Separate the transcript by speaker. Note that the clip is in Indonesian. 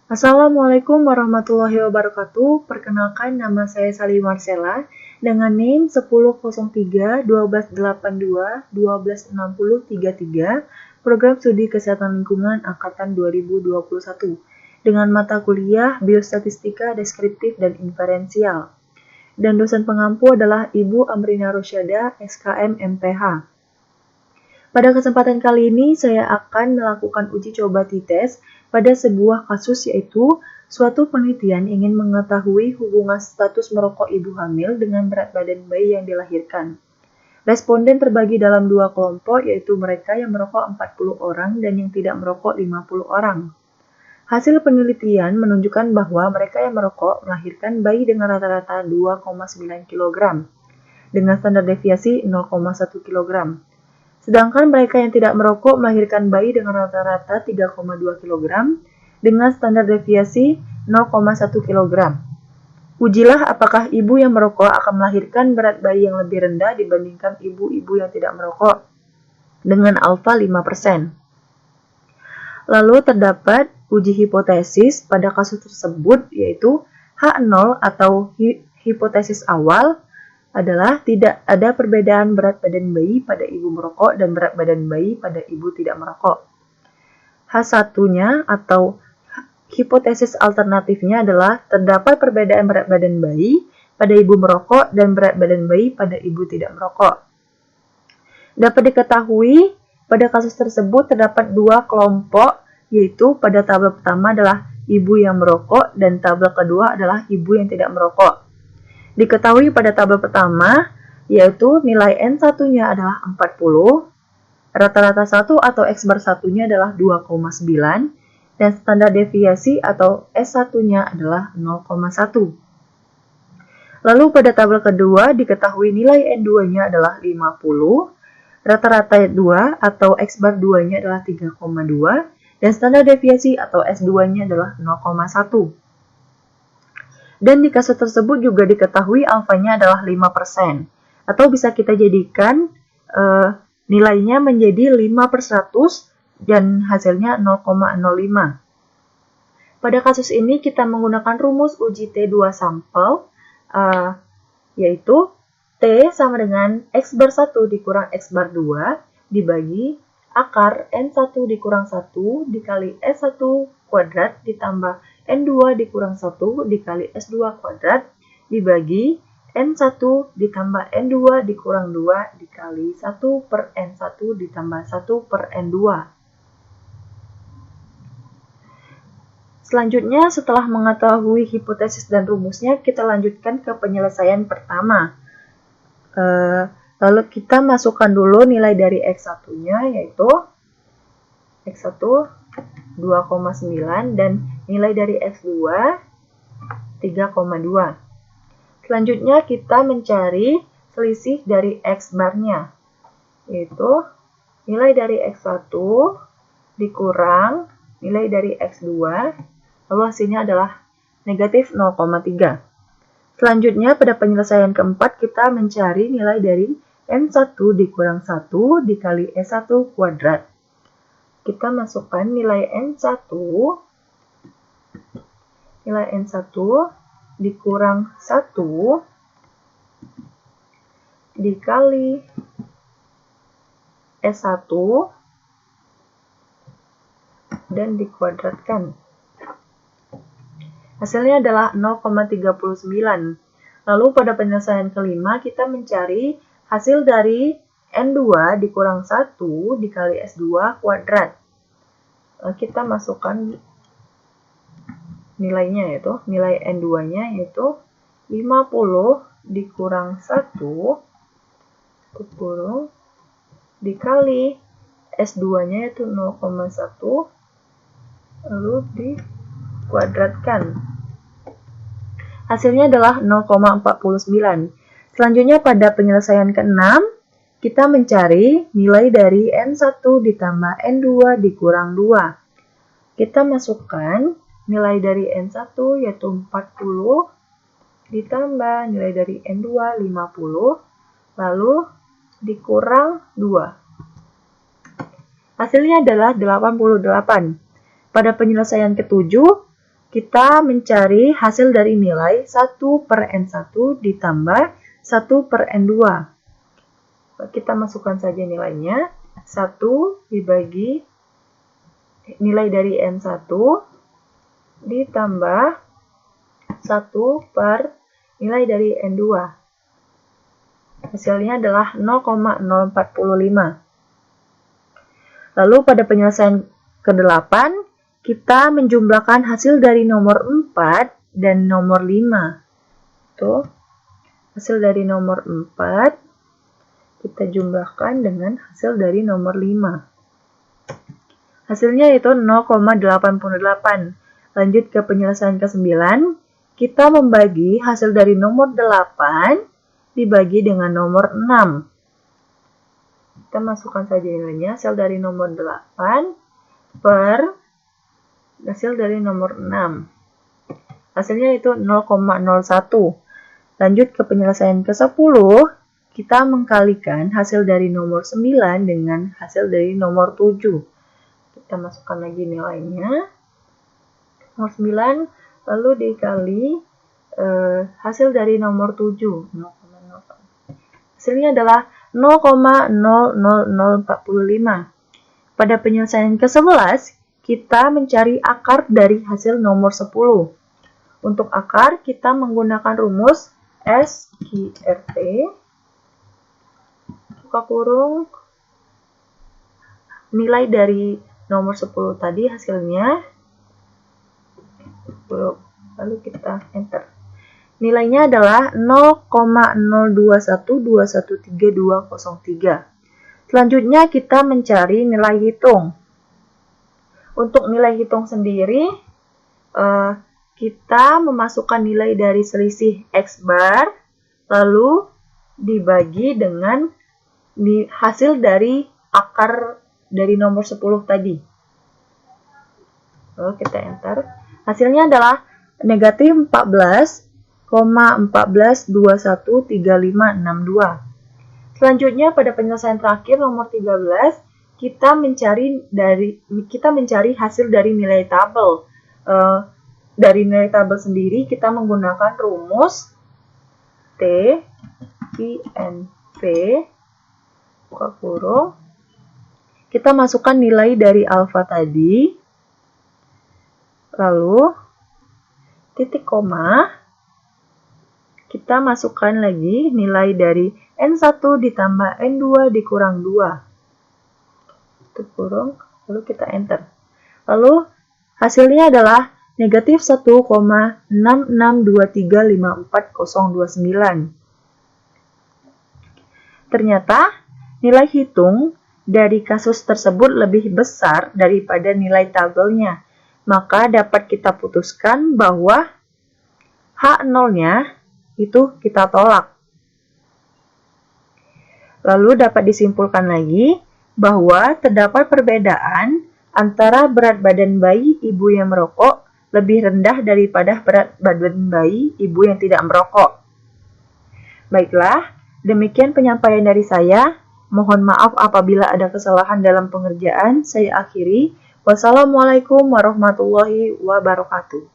Speaker 1: Assalamualaikum warahmatullahi wabarakatuh. Perkenalkan, nama saya Sali Marcella dengan NIM 1003-1282-126033, Program Studi Kesehatan Lingkungan Angkatan 2021, dengan mata kuliah Biostatistika Deskriptif dan Inferensial. Dan dosen pengampu adalah Ibu Amrina Rosyada, SKM MPH. Pada kesempatan kali ini, saya akan melakukan uji coba T-test pada sebuah kasus, yaitu suatu penelitian ingin mengetahui hubungan status merokok ibu hamil dengan berat badan bayi yang dilahirkan. Responden terbagi dalam dua kelompok, yaitu mereka yang merokok 40 orang dan yang tidak merokok 50 orang. Hasil penelitian menunjukkan bahwa mereka yang merokok melahirkan bayi dengan rata-rata 2,9 kg dengan standar deviasi 0,1 kg. Sedangkan mereka yang tidak merokok melahirkan bayi dengan rata-rata 3,2 kg dengan standar deviasi 0,1 kg. Ujilah apakah ibu yang merokok akan melahirkan berat bayi yang lebih rendah dibandingkan ibu-ibu yang tidak merokok dengan alfa 5%. Lalu terdapat uji hipotesis pada kasus tersebut, yaitu H0 atau hipotesis awal adalah tidak ada perbedaan berat badan bayi pada ibu merokok dan berat badan bayi pada ibu tidak merokok. H1-nya atau hipotesis alternatifnya adalah terdapat perbedaan berat badan bayi pada ibu merokok dan berat badan bayi pada ibu tidak merokok. Dapat diketahui pada kasus tersebut terdapat dua kelompok, yaitu pada tabel pertama adalah ibu yang merokok dan tabel kedua adalah ibu yang tidak merokok. Diketahui pada tabel pertama, yaitu nilai N1-nya adalah 40, rata-rata 1 atau X-bar 1-nya adalah 2,9, dan standar deviasi atau S1-nya adalah 0,1. Lalu pada tabel kedua, diketahui nilai N2-nya adalah 50, rata-rata 2 atau X-bar 2-nya adalah 3,2, dan standar deviasi atau S2-nya adalah 0,1. Dan di kasus tersebut juga diketahui alfanya adalah 5%. Atau bisa kita jadikan nilainya menjadi 5/100 dan hasilnya 0,05. Pada kasus ini kita menggunakan rumus uji T2 sampel, yaitu T sama dengan X bar 1 dikurang X bar 2 dibagi akar N1 dikurang 1 dikali S1 kuadrat ditambah N2 dikurang 1 dikali S2 kuadrat dibagi N1 ditambah N2 dikurang 2 dikali 1 per N1 ditambah 1 per N2. Selanjutnya, setelah mengetahui hipotesis dan rumusnya, kita lanjutkan ke penyelesaian pertama. Lalu kita masukkan dulu nilai dari X1-nya, yaitu X1 2,9 dan nilai dari X2 3,2. Selanjutnya kita mencari selisih dari X-bar-nya, yaitu nilai dari X1 dikurang nilai dari X2, lalu hasilnya adalah negatif 0,3. Selanjutnya pada penyelesaian keempat kita mencari nilai dari N1 dikurang 1 dikali S1 kuadrat. Kita masukkan nilai N1 dikurang 1 dikali S1 dan dikuadratkan. Hasilnya adalah 0,39. Lalu pada penyelesaian kelima kita mencari hasil dari N2 dikurang 1 dikali S2 kuadrat. Kita masukkan nilainya, yaitu nilai N2-nya yaitu 50 dikurang 1 dikali S2-nya yaitu 0,1 lalu dikuadratkan. Hasilnya adalah 0,49. Selanjutnya pada penyelesaian ke-6 kita mencari nilai dari N1 ditambah N2 dikurang 2. Kita masukkan nilai dari N1 yaitu 40 ditambah nilai dari N2 50 lalu dikurang 2. Hasilnya adalah 88. Pada penyelesaian ke-7 kita mencari hasil dari nilai 1/N1 ditambah 1/N2. Kita masukkan saja nilainya. 1 dibagi nilai dari N1 ditambah 1 per nilai dari N2. Hasilnya adalah 0,045. Lalu pada penyelesaian ke-8, kita menjumlahkan hasil dari nomor 4 dan nomor 5. Tuh, hasil dari nomor 4 kita jumlahkan dengan hasil dari nomor 5. Hasilnya itu 0,88. Lanjut ke penyelesaian ke-9, kita membagi hasil dari nomor 8 dibagi dengan nomor 6. Kita masukkan saja nilainya, hasil dari nomor 8 per hasil dari nomor 6. Hasilnya itu 0,01. Lanjut ke penyelesaian ke-10, kita mengkalikan hasil dari nomor 9 dengan hasil dari nomor 7. Kita masukkan lagi nilainya. Nomor 9 lalu dikali hasil dari nomor 7. 0,0. Hasilnya adalah 0,00045. Pada penyelesaian ke-11, kita mencari akar dari hasil nomor 10. Untuk akar, kita menggunakan rumus SQRT, buka kurung, nilai dari nomor 10 tadi hasilnya, lalu kita enter. Nilainya adalah 0,021213203. Selanjutnya kita mencari nilai hitung. Untuk nilai hitung sendiri, kita memasukkan nilai dari selisih X bar, lalu dibagi dengan hasil dari akar dari nomor 10 tadi. Lalu kita enter. Hasilnya adalah negatif 14,14213562. Selanjutnya pada penyelesaian terakhir nomor 13, kita mencari hasil dari nilai tabel. Dari nilai tabel sendiri kita menggunakan rumus T I N P, buka kurung. Kita masukkan nilai dari alfa tadi, lalu titik koma, kita masukkan lagi nilai dari N1 ditambah N2 dikurang 2. Tutup kurung, lalu kita enter. Lalu hasilnya adalah negatif 1,662354,029. Ternyata nilai hitung dari kasus tersebut lebih besar daripada nilai tabelnya. Maka dapat kita putuskan bahwa H0-nya itu kita tolak. Lalu dapat disimpulkan lagi bahwa terdapat perbedaan antara berat badan bayi ibu yang merokok lebih rendah daripada berat badan bayi ibu yang tidak merokok. Baiklah, demikian penyampaian dari saya. Mohon maaf apabila ada kesalahan dalam pengerjaan. Saya akhiri. Wassalamualaikum warahmatullahi wabarakatuh.